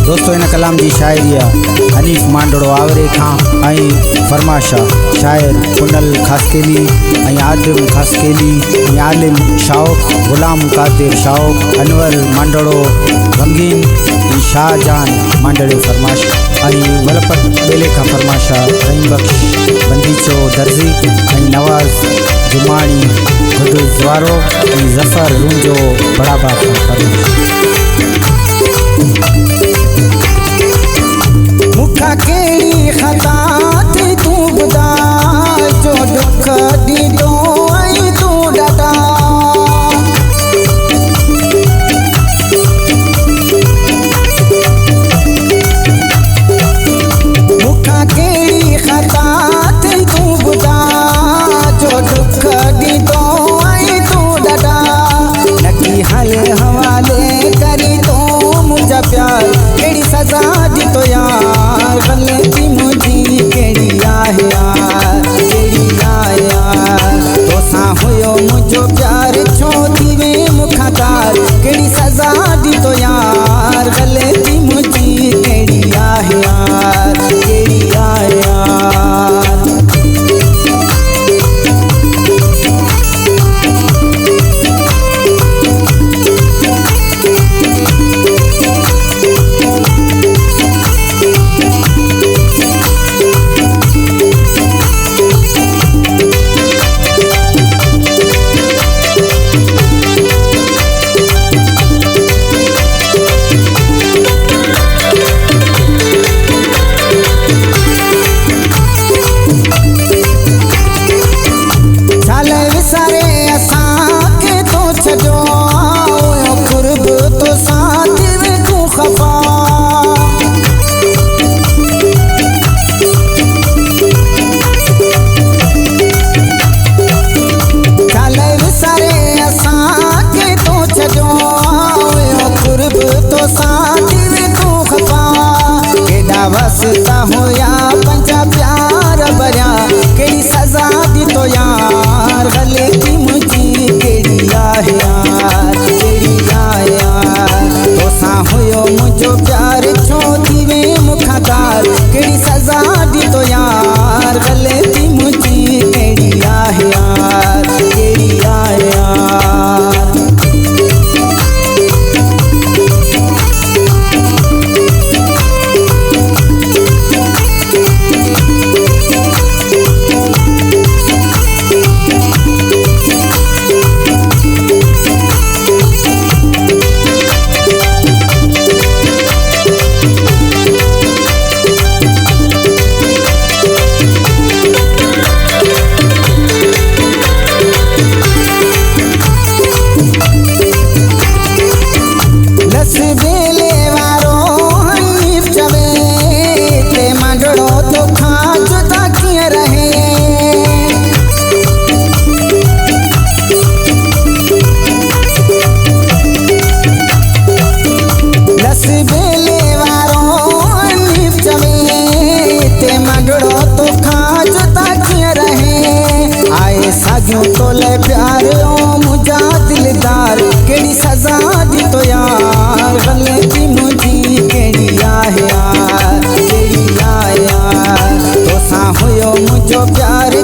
दोस्तों इन कलाम जी शायरी हनीफ मांडड़ो आवरे खां फरमाशा शायर कुनल खासकेली आदिम खासकेली आलिम शाउक गुलाम कादिर शाउक अनवर मांडड़ो रंगीन शाहजान मांडड़े फरमाश वलपत बेले का फरमाशा रहीम बख्श बंदीचो दर्जी नवाज जुमानी गुड जवारो जफर रूंजो बड़ाबा का फरमाश मुखा केड़ी खता थी तू बुदा जो दुख दी दो आई तू डाटा मुखा केड़ी खता थी तू बुदा जो दुख दी दो आई तू डाटा नकी हाल हवाले करी तो मुझा प्यार केड़ी सजा दी तो यार गलती मुझी केड़ी आहे यार केड़ी आहे यार तो सा होयो मुझो प्यार छो थीवे मुखा तार केड़ी सजा दी तो यार गलती मुझी केड़ी आहे यार केड़ी आहे यार वसता होया पंजा प्यार भरिया केड़ी सजा दी तो यार गलती मुझी केड़ी आहे यार केड़ी आहे यार तो सा होयो मुझो प्यार छो थीवे मुखा तार केड़ी सजा दी तो यार गलती मुझी केड़ी आहे यार केड़ी आहे यार तो ले प्यार ओ मुझा दिलदार केड़ी सजा दी तो यार गलती मुझी केड़ी आहे यार केड़ी आहे यार तो सा होयो मुझो प्यार